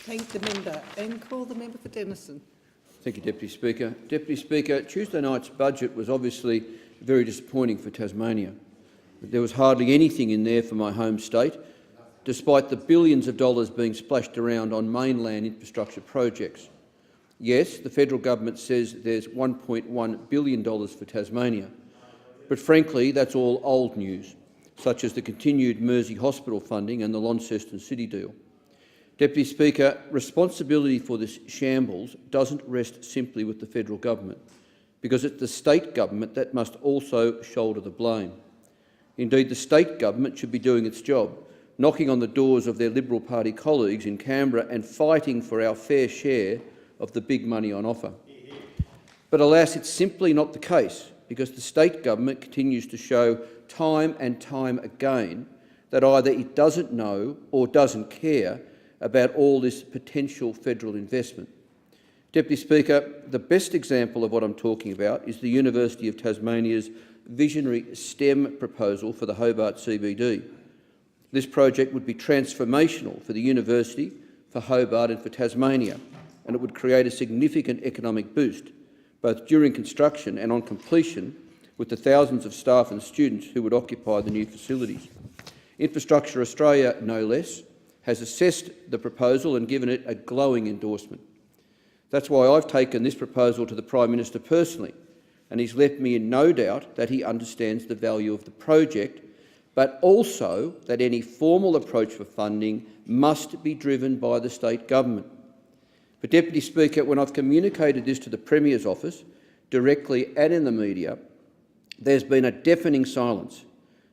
Thank the member and call the member for Denison. Thank you, Deputy Speaker. Deputy Speaker, Tuesday night's budget was obviously very disappointing for Tasmania. There was hardly anything in there for my home state, despite the billions of dollars being splashed around on mainland infrastructure projects. Yes, the federal government says there's $1.1 billion for Tasmania, but frankly that's all old news, such as the continued Mersey Hospital funding and the Launceston City deal. Deputy Speaker, responsibility for this shambles doesn't rest simply with the federal government, because it's the state government that must also shoulder the blame. Indeed, the state government should be doing its job, knocking on the doors of their Liberal Party colleagues in Canberra and fighting for our fair share of the big money on offer. But alas, it's simply not the case, because the state government continues to show time and time again that either it doesn't know or doesn't care about all this potential federal investment. Deputy Speaker, the best example of what I'm talking about is the University of Tasmania's visionary STEM proposal for the Hobart CBD. This project would be transformational for the university, for Hobart and for Tasmania, and it would create a significant economic boost, both during construction and on completion, with the thousands of staff and students who would occupy the new facilities. Infrastructure Australia, no less, has assessed the proposal and given it a glowing endorsement. That's why I've taken this proposal to the Prime Minister personally, and he's left me in no doubt that he understands the value of the project, but also that any formal approach for funding must be driven by the state government. But, Deputy Speaker, when I've communicated this to the Premier's office, directly and in the media, there's been a deafening silence,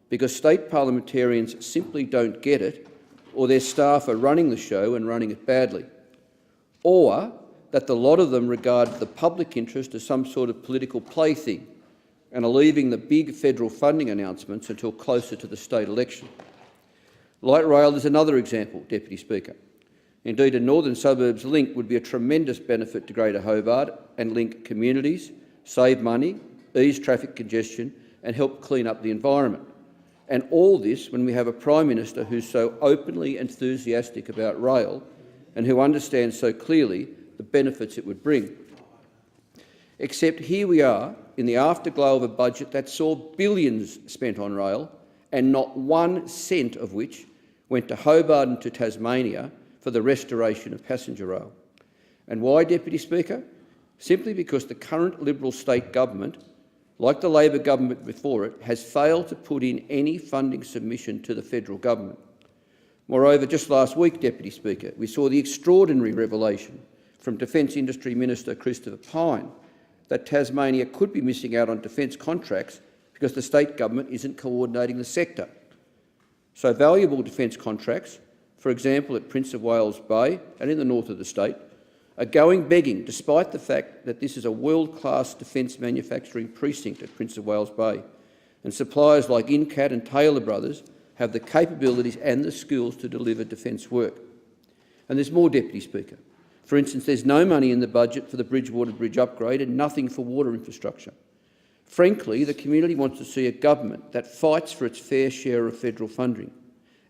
because state parliamentarians simply don't get it, or their staff are running the show and running it badly, or that the lot of them regard the public interest as some sort of political plaything and are leaving the big federal funding announcements until closer to the state election. Light rail is another example, Deputy Speaker. Indeed, a northern suburbs link would be a tremendous benefit to Greater Hobart and link communities, save money, ease traffic congestion and help clean up the environment. And all this when we have a Prime Minister who's so openly enthusiastic about rail and who understands so clearly the benefits it would bring. Except here we are in the afterglow of a budget that saw billions spent on rail and not 1 cent of which went to Hobart and to Tasmania for the restoration of passenger rail. And why, Deputy Speaker? Simply because the current Liberal state government, like the Labor government before it, has failed to put in any funding submission to the federal government. Moreover, just last week, Deputy Speaker, we saw the extraordinary revelation from Defence Industry Minister Christopher Pyne that Tasmania could be missing out on defence contracts because the state government isn't coordinating the sector. So valuable defence contracts, for example at Prince of Wales Bay and in the north of the state, are going begging, despite the fact that this is a world-class defence manufacturing precinct at Prince of Wales Bay, and suppliers like Incat and Taylor Brothers have the capabilities and the skills to deliver defence work. And there's more, Deputy Speaker. For instance, there's no money in the budget for the Bridgewater Bridge upgrade and nothing for water infrastructure. Frankly, the community wants to see a government that fights for its fair share of federal funding,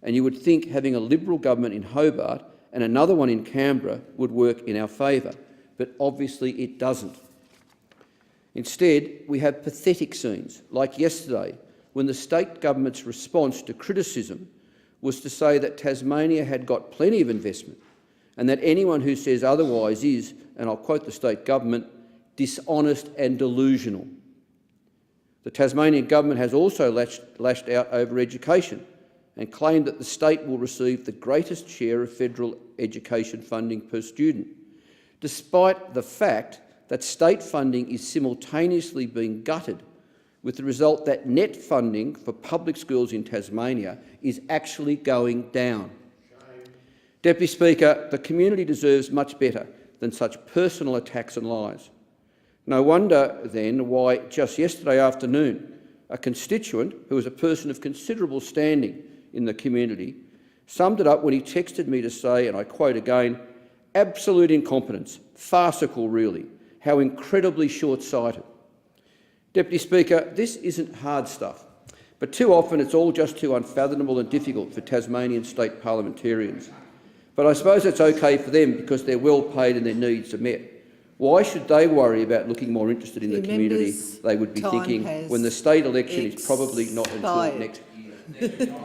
and you would think having a Liberal government in Hobart and another one in Canberra would work in our favour, but obviously it doesn't. Instead, we have pathetic scenes, like yesterday, when the state government's response to criticism was to say that Tasmania had got plenty of investment and that anyone who says otherwise is, and I'll quote the state government, dishonest and delusional. The Tasmanian government has also lashed out over education and claimed that the state will receive the greatest share of federal education funding per student, despite the fact that state funding is simultaneously being gutted, with the result that net funding for public schools in Tasmania is actually going down. Deputy Speaker, the community deserves much better than such personal attacks and lies. No wonder, then, why just yesterday afternoon a constituent, who is a person of considerable standing in the community, summed it up when he texted me to say, and I quote again, "Absolute incompetence, farcical really, how incredibly short-sighted." Deputy Speaker, this isn't hard stuff, but too often it's all just too unfathomable and difficult for Tasmanian state parliamentarians. But I suppose that's okay for them because they're well paid and their needs are met. Why should they worry about looking more interested in the community, they would be thinking, when the state election is probably not until next year?